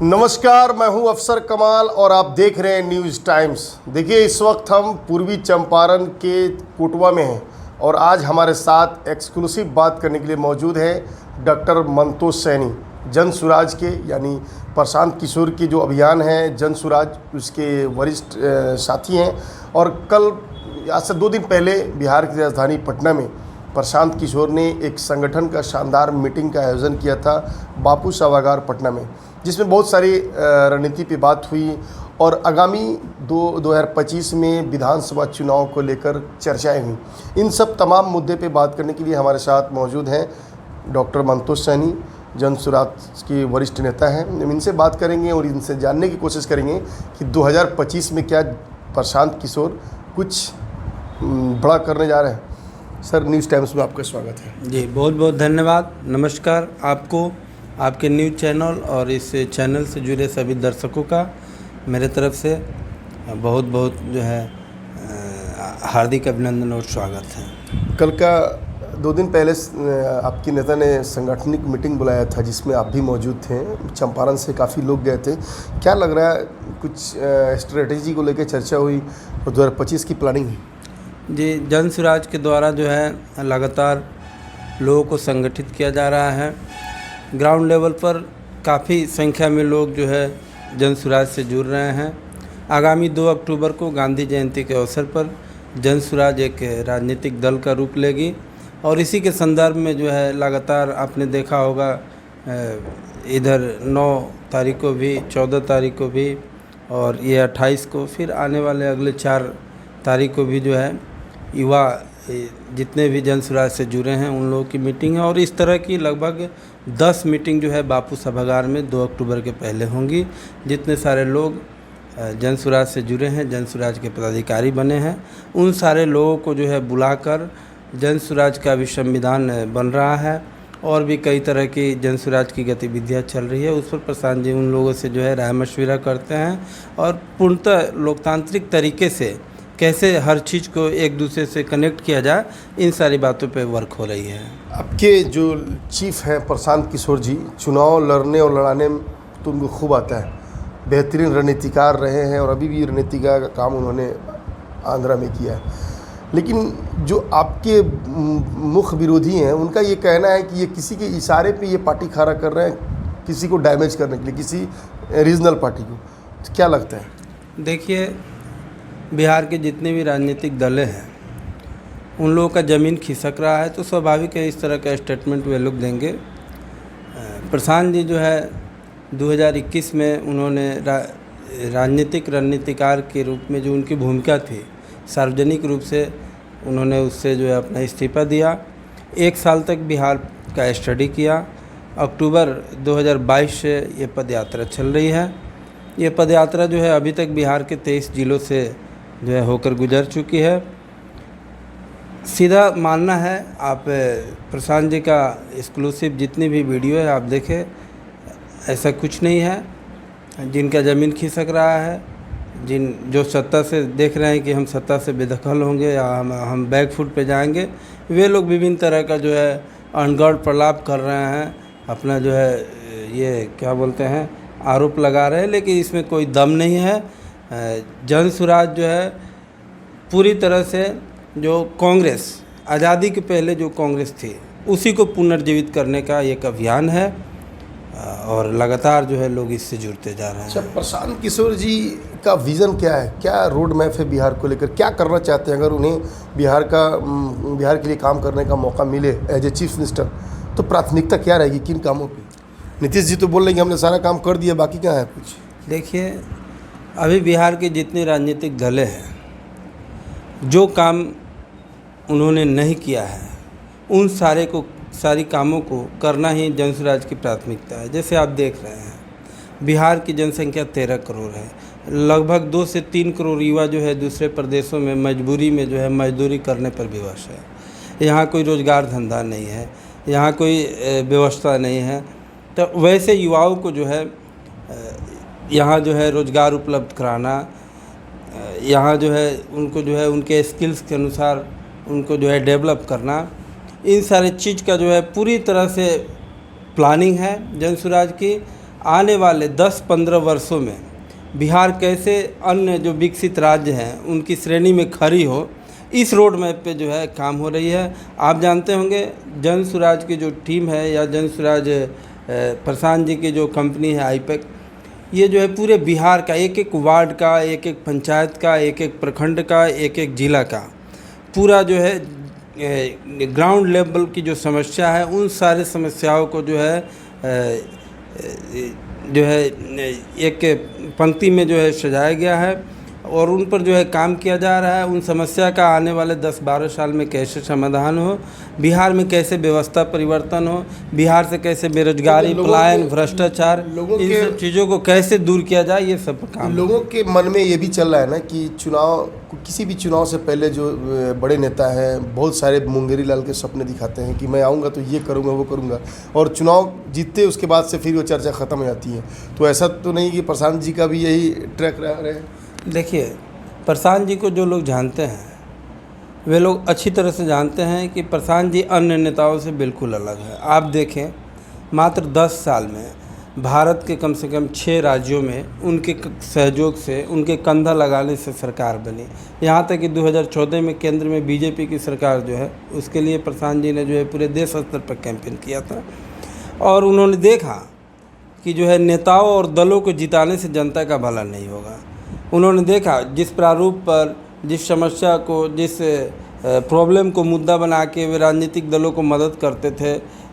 नमस्कार, मैं हूं अफसर कमाल और आप देख रहे हैं न्यूज़ टाइम्स। देखिए, इस वक्त हम पूर्वी चंपारण के कोटवा में हैं और आज हमारे साथ एक्सक्लूसिव बात करने के लिए मौजूद है डॉक्टर मंतोष सैनी, जन सुराज के यानी प्रशांत किशोर की जो अभियान है जन सुराज, उसके वरिष्ठ साथी हैं। और कल आज से 2 दिन पहले बिहार की राजधानी पटना में प्रशांत किशोर ने एक संगठन का शानदार मीटिंग का आयोजन किया था बापू सभागार पटना में, जिसमें बहुत सारी रणनीति पे बात हुई और आगामी 2025 में विधानसभा चुनाव को लेकर चर्चाएं हुई। इन सब तमाम मुद्दे पे बात करने के लिए हमारे साथ मौजूद हैं डॉक्टर मंतोष सैनी, जन सुराज के वरिष्ठ नेता हैं। हम इनसे बात करेंगे और इनसे जानने की कोशिश करेंगे कि 2025 में क्या प्रशांत किशोर कुछ बड़ा करने जा रहे हैं। सर, न्यूज़ टाइम्स में आपका स्वागत है। जी, बहुत बहुत धन्यवाद। नमस्कार आपको, आपके न्यूज़ चैनल और इस चैनल से जुड़े सभी दर्शकों का मेरे तरफ से बहुत बहुत जो है हार्दिक अभिनंदन और स्वागत है। कल का 2 दिन पहले आपके नेता ने संगठनिक मीटिंग बुलाया था जिसमें आप भी मौजूद थे। चंपारण से काफ़ी लोग गए थे। क्या लग रहा है, कुछ स्ट्रेटेजी को लेकर चर्चा हुई और 2025 की प्लानिंग हुई? जी, जन सुराज के द्वारा जो है लगातार लोगों को संगठित किया जा रहा है। ग्राउंड लेवल पर काफ़ी संख्या में लोग जो है जन सुराज से जुड़ रहे हैं। आगामी 2 अक्टूबर को गांधी जयंती के अवसर पर जन सुराज एक राजनीतिक दल का रूप लेगी और इसी के संदर्भ में जो है लगातार आपने देखा होगा इधर 9 तारीख को भी, 14 तारीख को भी और ये 28 को, फिर आने वाले अगले 4 तारीख को भी जो है युवा जितने भी जन सुराज से जुड़े हैं उन लोगों की मीटिंग है। और इस तरह की लगभग 10 मीटिंग जो है बापू सभागार में 2 अक्टूबर के पहले होंगी। जितने सारे लोग जन सुराज से जुड़े हैं, जन सुराज के पदाधिकारी बने हैं, उन सारे लोगों को जो है बुलाकर जन सुराज का भी संविधान बन रहा है और भी कई तरह की जन सुराज की गतिविधियाँ चल रही है। उस पर प्रशांत जी उन लोगों से जो है राय मशविरा करते हैं और पूर्णतः लोकतांत्रिक तरीके से कैसे हर चीज़ को एक दूसरे से कनेक्ट किया जाए, इन सारी बातों पे वर्क हो रही है। आपके जो चीफ हैं प्रशांत किशोर जी, चुनाव लड़ने और लड़ाने में तो उनको खूब आता है। बेहतरीन रणनीतिकार रहे हैं और अभी भी रणनीतिका का काम उन्होंने आंध्रा में किया है। लेकिन जो आपके मुख्य विरोधी हैं उनका ये कहना है कि ये किसी के इशारे पे ये पार्टी खड़ा कर रहे हैं, किसी को डैमेज करने के लिए, किसी रीजनल पार्टी को। तो क्या लगता है? देखिए, बिहार के जितने भी राजनीतिक दल हैं उन लोगों का ज़मीन खिसक रहा है, तो स्वाभाविक है इस तरह का स्टेटमेंट वे लोग देंगे। प्रशांत जी जो है 2021 में उन्होंने राजनीतिक रणनीतिकार के रूप में जो उनकी भूमिका थी, सार्वजनिक रूप से उन्होंने उससे जो है अपना इस्तीफ़ा दिया। 1 साल तक बिहार का स्टडी किया। अक्टूबर 2022 से ये पदयात्रा चल रही है। ये पदयात्रा जो है अभी तक बिहार के 23 जिलों से जो है होकर गुजर चुकी है। सीधा मानना है, आप प्रशांत जी का एक्सक्लूसिव जितनी भी वीडियो है आप देखें, ऐसा कुछ नहीं है। जिनका ज़मीन खिसक रहा है, जो सत्ता से देख रहे हैं कि हम सत्ता से बेदखल होंगे या हम बैकफुट पे जाएंगे, वे लोग विभिन्न तरह का जो है अनगढ़ प्रलाप कर रहे हैं, अपना जो है ये क्या बोलते हैं आरोप लगा रहे हैं, लेकिन इसमें कोई दम नहीं है। जन सुराज जो है पूरी तरह से जो कांग्रेस, आज़ादी के पहले जो कांग्रेस थी उसी को पुनर्जीवित करने का एक अभियान है और लगातार जो है लोग इससे जुड़ते जा रहे हैं। अच्छा, प्रशांत किशोर जी का विज़न क्या है? क्या रोड मैप है बिहार को लेकर? क्या करना चाहते हैं? अगर उन्हें बिहार के लिए काम करने का मौका मिले एज ए चीफ मिनिस्टर, तो प्राथमिकता क्या रहेगी, किन कामों पे? नीतीश जी तो बोल रहे हैं कि हमने सारा काम कर दिया, बाकी क्या है कुछ? देखिए, अभी बिहार के जितने राजनीतिक दल हैं, जो काम उन्होंने नहीं किया है उन सारी कामों को करना ही जन सुराज की प्राथमिकता है। जैसे आप देख रहे हैं बिहार की जनसंख्या 13 करोड़ है। लगभग 2 से 3 करोड़ युवा जो है दूसरे प्रदेशों में मजबूरी में जो है मजदूरी करने पर विवश है। यहाँ कोई रोज़गार धंधा नहीं है, यहाँ कोई व्यवस्था नहीं है। तो वैसे युवाओं को जो है यहाँ जो है रोज़गार उपलब्ध कराना, यहाँ जो है उनको जो है उनके स्किल्स के अनुसार उनको जो है डेवलप करना, इन सारे चीज़ का जो है पूरी तरह से प्लानिंग है जन सुराज की। आने वाले 10-15 वर्षों में बिहार कैसे अन्य जो विकसित राज्य हैं उनकी श्रेणी में खड़ी हो, इस रोड मैप पे जो है काम हो रही है। आप जानते होंगे जन स्वराज की जो टीम है या जन स्वराज प्रशांत जी की जो कंपनी है आईपैक, ये जो है पूरे बिहार का एक एक वार्ड का, एक एक पंचायत का, एक एक प्रखंड का, एक एक ज़िला का पूरा जो है ग्राउंड लेवल की जो समस्या है उन सारे समस्याओं को जो है एक पंक्ति में जो है सजाया गया है और उन पर जो है काम किया जा रहा है। उन समस्या का आने वाले 10-12 साल में कैसे समाधान हो, बिहार में कैसे व्यवस्था परिवर्तन हो, बिहार से कैसे बेरोजगारी, पलायन, भ्रष्टाचार, इन सब चीज़ों को कैसे दूर किया जाए, ये सब काम। लोगों के मन में ये भी चल रहा है ना कि किसी भी चुनाव से पहले जो बड़े नेता हैं बहुत सारे मुंगेरी लाल के सपने दिखाते हैं कि मैं आऊँगा तो ये करूँगा वो करूँगा, और चुनाव जीतते उसके बाद से फिर वो चर्चा ख़त्म हो जाती है। तो ऐसा तो नहीं कि प्रशांत जी का भी यही ट्रैक रहा है? देखिए, प्रशांत जी को जो लोग जानते हैं वे लोग अच्छी तरह से जानते हैं कि प्रशांत जी अन्य नेताओं से बिल्कुल अलग है। आप देखें, मात्र 10 साल में भारत के कम से कम 6 राज्यों में उनके सहयोग से, उनके कंधा लगाने से सरकार बनी। यहाँ तक कि 2014 में केंद्र में बीजेपी की सरकार जो है उसके लिए प्रशांत जी ने जो है पूरे देश स्तर पर कैंपेन किया था और उन्होंने देखा कि जो है नेताओं और दलों को जिताने से जनता का भला नहीं होगा। उन्होंने देखा जिस प्रारूप पर, जिस समस्या को, जिस प्रॉब्लम को मुद्दा बना के वे राजनीतिक दलों को मदद करते थे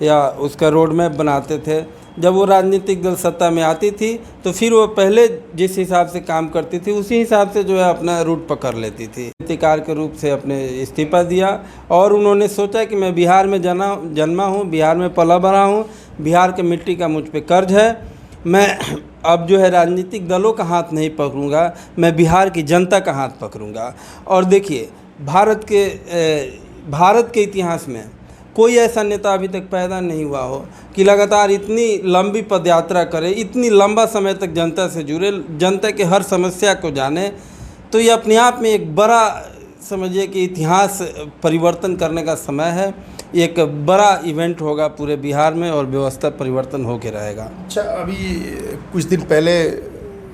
या उसका रोड मैप बनाते थे, जब वो राजनीतिक दल सत्ता में आती थी तो फिर वो पहले जिस हिसाब से काम करती थी उसी हिसाब से जो है अपना रूट पकड़ लेती थी। पत्रकार के रूप से अपने इस्तीफा दिया और उन्होंने सोचा कि मैं बिहार में जन्मा हूँ, बिहार में पला बड़ा हूँ, बिहार के मिट्टी का मुझ पर कर्ज है, मैं अब जो है राजनीतिक दलों का हाथ नहीं पकड़ूंगा, मैं बिहार की जनता का हाथ पकड़ूंगा। और देखिए, भारत के इतिहास में कोई ऐसा नेता अभी तक पैदा नहीं हुआ हो कि लगातार इतनी लंबी पदयात्रा करे, इतनी लंबा समय तक जनता से जुड़े, जनता के हर समस्या को जाने। तो ये अपने आप में एक बड़ा, समझिए कि इतिहास परिवर्तन करने का समय है। एक बड़ा इवेंट होगा पूरे बिहार में और व्यवस्था परिवर्तन होके रहेगा। अच्छा, अभी कुछ दिन पहले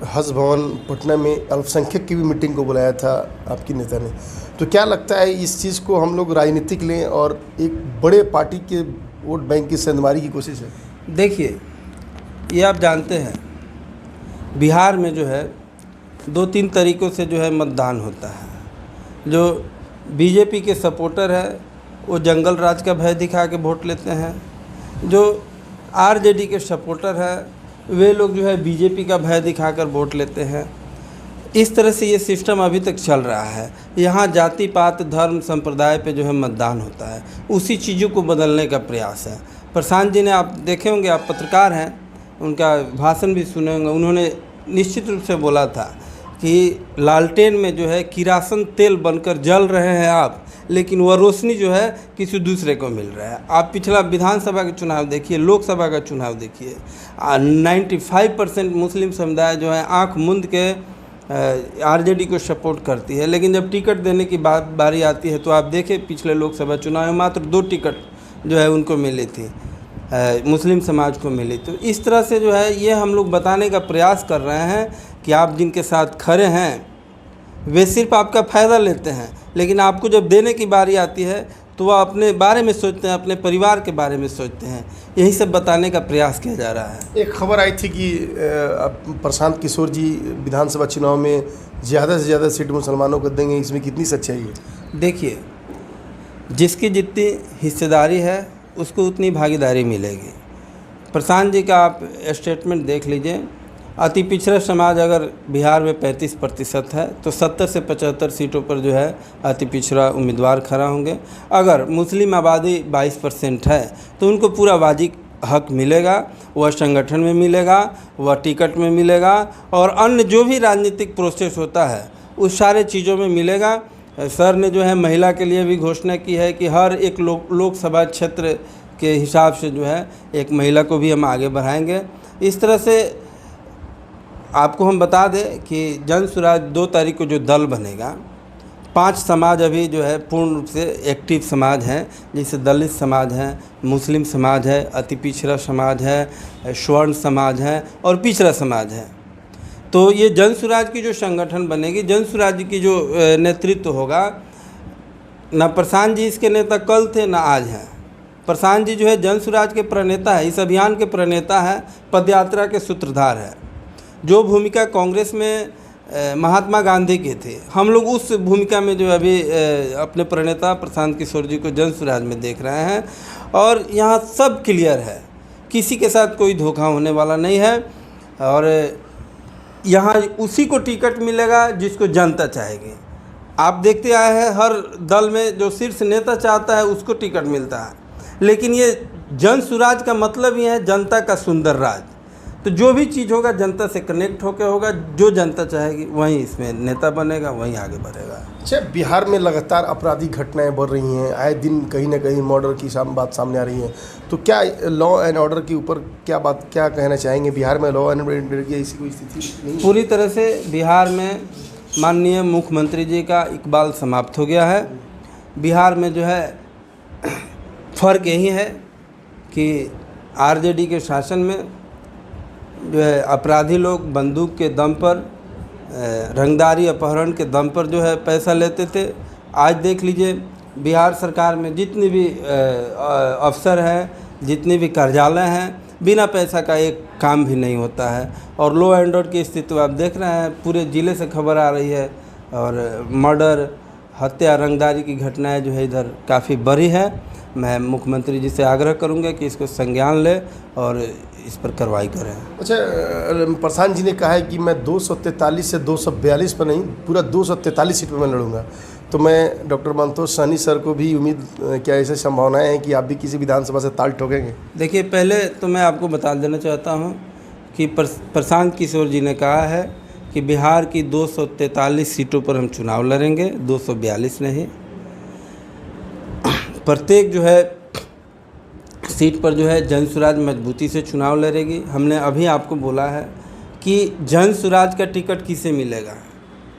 हज भवन पटना में अल्पसंख्यक की भी मीटिंग को बुलाया था आपकी नेता ने, तो क्या लगता है इस चीज़ को हम लोग राजनीतिक लें और एक बड़े पार्टी के वोट बैंक की सेंधमारी की कोशिश है? देखिए, ये आप जानते हैं बिहार में जो है 2-3 तरीक़ों से जो है मतदान होता है। जो बीजेपी के सपोर्टर है वो जंगल राज का भय दिखा के वोट लेते हैं। जो आरजेडी के सपोर्टर है वे लोग जो है बीजेपी का भय दिखाकर वोट लेते हैं। इस तरह से ये सिस्टम अभी तक चल रहा है। यहाँ जाति पात धर्म संप्रदाय पे जो है मतदान होता है, उसी चीज़ों को बदलने का प्रयास है। प्रशांत जी ने, आप देखे होंगे, आप पत्रकार हैं, उनका भाषण भी सुने होंगे, उन्होंने निश्चित रूप से बोला था कि लालटेन में जो है किरासन तेल बनकर जल रहे हैं आप, लेकिन वह रोशनी जो है किसी दूसरे को मिल रहा है। आप पिछला विधानसभा का चुनाव देखिए, लोकसभा का चुनाव देखिए, 95% मुस्लिम समुदाय जो है आंख मूंद के आरजेडी को सपोर्ट करती है, लेकिन जब टिकट देने की बारी आती है तो आप देखें पिछले लोकसभा चुनाव में मात्र 2 टिकट जो है उनको मिली थी, मुस्लिम समाज को मिली। तो इस तरह से जो है ये हम लोग बताने का प्रयास कर रहे हैं कि आप जिनके साथ खड़े हैं वे सिर्फ आपका फ़ायदा लेते हैं, लेकिन आपको जब देने की बारी आती है तो वह अपने बारे में सोचते हैं, अपने परिवार के बारे में सोचते हैं। यही सब बताने का प्रयास किया जा रहा है। एक खबर आई थी कि प्रशांत किशोर जी विधानसभा चुनाव में ज़्यादा से ज़्यादा सीट मुसलमानों को देंगे, इसमें कितनी सच्चाई है? देखिए, जिसकी जितनी हिस्सेदारी है उसको उतनी भागीदारी मिलेगी। प्रशांत जी का आप स्टेटमेंट देख लीजिए। अति पिछड़ा समाज अगर बिहार में 35% है तो 70 से 75 सीटों पर जो है अति पिछड़ा उम्मीदवार खड़ा होंगे। अगर मुस्लिम आबादी 22% है तो उनको पूरा वाजिब हक मिलेगा, वह संगठन में मिलेगा, वह टिकट में मिलेगा और अन्य जो भी राजनीतिक प्रोसेस होता है उस सारे चीज़ों में मिलेगा। सर ने जो है महिला के लिए भी घोषणा की है कि हर एक लोकसभा क्षेत्र के हिसाब से जो है एक महिला को भी हम आगे बढ़ाएंगे। इस तरह से आपको हम बता दें कि जन स्वराज 2 तारीख को जो दल बनेगा 5 समाज अभी जो है पूर्ण रूप से एक्टिव समाज हैं, जैसे दलित समाज है, मुस्लिम समाज है, अति पिछड़ा समाज है, स्वर्ण समाज है और पिछड़ा समाज है। तो ये जन सुराज की जो संगठन बनेगी, जन सुराज की जो नेतृत्व होगा, ना प्रशांत जी इसके नेता कल थे ना आज हैं। प्रशांत जी जो है जन सुराज के प्रणेता है, इस अभियान के प्रणेता है, पदयात्रा के सूत्रधार है। जो भूमिका कांग्रेस में महात्मा गांधी के थे, हम लोग उस भूमिका में जो अभी अपने प्रणेता प्रशांत किशोर जी को जन सुराज में देख रहे हैं। और यहाँ सब क्लियर है, किसी के साथ कोई धोखा होने वाला नहीं है। और यहाँ उसी को टिकट मिलेगा जिसको जनता चाहेगी। आप देखते आए हैं हर दल में जो शीर्ष नेता चाहता है उसको टिकट मिलता है, लेकिन ये जन सुराज का मतलब ही है जनता का सुंदर राज। तो जो भी चीज़ होगा जनता से कनेक्ट होकर होगा, जो जनता चाहेगी वहीं इसमें नेता बनेगा, वहीं आगे बढ़ेगा। अच्छा, बिहार में लगातार आपराधिक घटनाएं बढ़ रही हैं, आए दिन कहीं ना कहीं मर्डर की बात सामने आ रही है। तो क्या लॉ एंड ऑर्डर के ऊपर क्या कहना चाहेंगे? बिहार में लॉ एंड ऑर्डर की ऐसी कोई स्थिति नहीं? पूरी तरह से बिहार में माननीय मुख्यमंत्री जी का इकबाल समाप्त हो गया है। बिहार में जो है फ़र्क यही है कि आरजेडी के शासन में जो है अपराधी लोग बंदूक के दम पर, रंगदारी अपहरण के दम पर जो है पैसा लेते थे। आज देख लीजिए बिहार सरकार में जितने भी अफसर हैं, जितने भी कार्यालय हैं, बिना पैसा का एक काम भी नहीं होता है। और लॉ एंड ऑर्डर की स्थिति आप देख रहे हैं, पूरे ज़िले से खबर आ रही है। और मर्डर, हत्या, रंगदारी की घटनाएं जो है इधर काफ़ी बढ़ी है। मैं मुख्यमंत्री जी से आग्रह करूंगा कि इसको संज्ञान ले और इस पर कार्रवाई करें। अच्छा, प्रशांत जी ने कहा है कि मैं 243 से 242 पर नहीं, पूरा 243 सीट पर मैं लड़ूंगा। तो मैं डॉक्टर मंतोष सहनी सर को भी उम्मीद, क्या ऐसी संभावनाएं हैं कि आप भी किसी विधानसभा से ताल ठोकेंगे? देखिए, पहले तो मैं आपको बता देना चाहता हूं कि प्रशांत किशोर जी ने कहा है कि बिहार की 243 सीटों पर हम चुनाव लड़ेंगे, 242 नहीं। प्रत्येक जो है सीट पर जो है जन सुराज मजबूती से चुनाव लड़ेगी। हमने अभी आपको बोला है कि जन सुराज का टिकट किसे मिलेगा,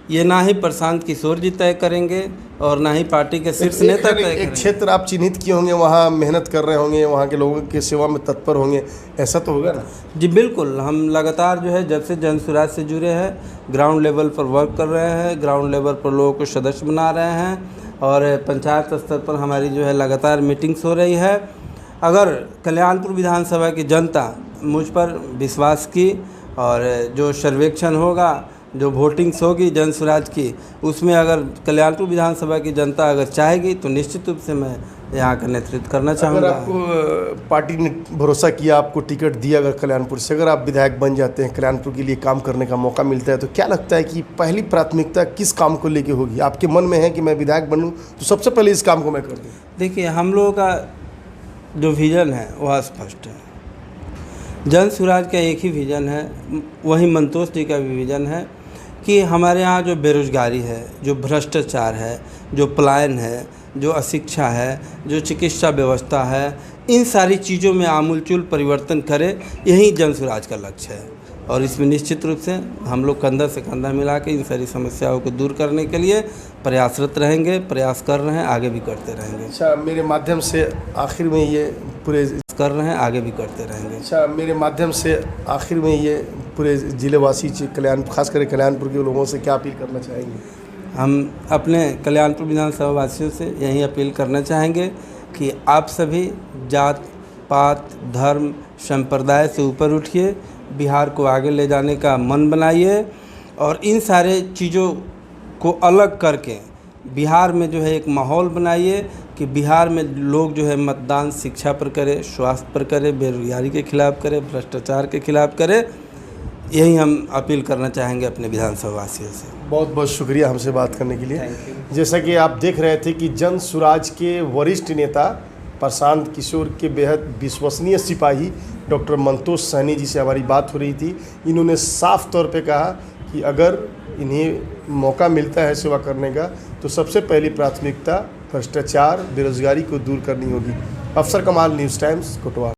ये ना ही प्रशांत किशोर जी तय करेंगे और ना ही पार्टी के शीर्ष नेता तय करेंगे। एक क्षेत्र आप चिन्हित किए होंगे, वहाँ मेहनत कर रहे होंगे, वहाँ के लोगों की सेवा में तत्पर होंगे, ऐसा तो होगा ना? जी बिल्कुल, हम लगातार जो है जब से जन सुराज से जुड़े हैं ग्राउंड लेवल पर वर्क कर रहे हैं, ग्राउंड लेवल पर लोगों को सदस्य बना रहे हैं और पंचायत स्तर पर हमारी जो है लगातार मीटिंग्स हो रही है। अगर कल्याणपुर विधानसभा की जनता मुझ पर विश्वास की और जो सर्वेक्षण होगा, जो वोटिंग्स होगी जन सुराज की, उसमें अगर कल्याणपुर विधानसभा की जनता अगर चाहेगी तो निश्चित रूप से मैं यहाँ का नेतृत्व करना चाहूँगा। अगर आपको पार्टी ने भरोसा किया, आपको टिकट दिया अगर कल्याणपुर से, अगर आप विधायक बन जाते हैं, कल्याणपुर के लिए काम करने का मौका मिलता है, तो क्या लगता है कि पहली प्राथमिकता किस काम को लेके होगी? आपके मन में है कि मैं विधायक बनूँ तो सबसे पहले इस काम को मैं कर दूँ? देखिए, हम लोगों का जो विज़न है वह स्पष्ट है। जन सुराज का एक ही विज़न है, वही मंतोष जी का भी विज़न है कि हमारे यहाँ जो बेरोजगारी है, जो भ्रष्टाचार है, जो पलायन है, जो अशिक्षा है, जो चिकित्सा व्यवस्था है, इन सारी चीज़ों में आमूलचूल परिवर्तन करे, यही जन सुराज का लक्ष्य है। और इसमें निश्चित रूप से हम लोग कंधा से कंधा मिला के इन सारी समस्याओं को दूर करने के लिए प्रयासरत रहेंगे, प्रयास कर रहे हैं, आगे भी करते रहेंगे। अच्छा, मेरे माध्यम से आखिर में ये पूरे कर रहे हैं, आगे भी करते रहेंगे। अच्छा, मेरे माध्यम से आखिर में ये पूरे ज़िलेवासी खास करके कल्याणपुर के लोगों से क्या अपील करना चाहेंगे? हम अपने कल्याणपुर विधानसभा वासियों से यही अपील करना चाहेंगे कि आप सभी जात पात, धर्म, संप्रदाय से ऊपर उठिए, बिहार को आगे ले जाने का मन बनाइए और इन सारे चीज़ों को अलग करके बिहार में जो है एक माहौल बनाइए कि बिहार में लोग जो है मतदान शिक्षा पर करे, स्वास्थ्य पर करे, बेरोजगारी के खिलाफ करे, भ्रष्टाचार के खिलाफ करे। यही हम अपील करना चाहेंगे अपने विधानसभा वासियों से। बहुत बहुत शुक्रिया हमसे बात करने के लिए। जैसा कि आप देख रहे थे कि जन सुराज के वरिष्ठ नेता प्रशांत किशोर के बेहद विश्वसनीय सिपाही डॉक्टर मंतोष सहनी जी से हमारी बात हो रही थी। इन्होंने साफ तौर पे कहा कि अगर इन्हें मौका मिलता है सेवा करने का तो सबसे पहली प्राथमिकता भ्रष्टाचार, बेरोजगारी को दूर करनी होगी। अफसर कमाल, न्यूज़ टाइम्स, कोटवा।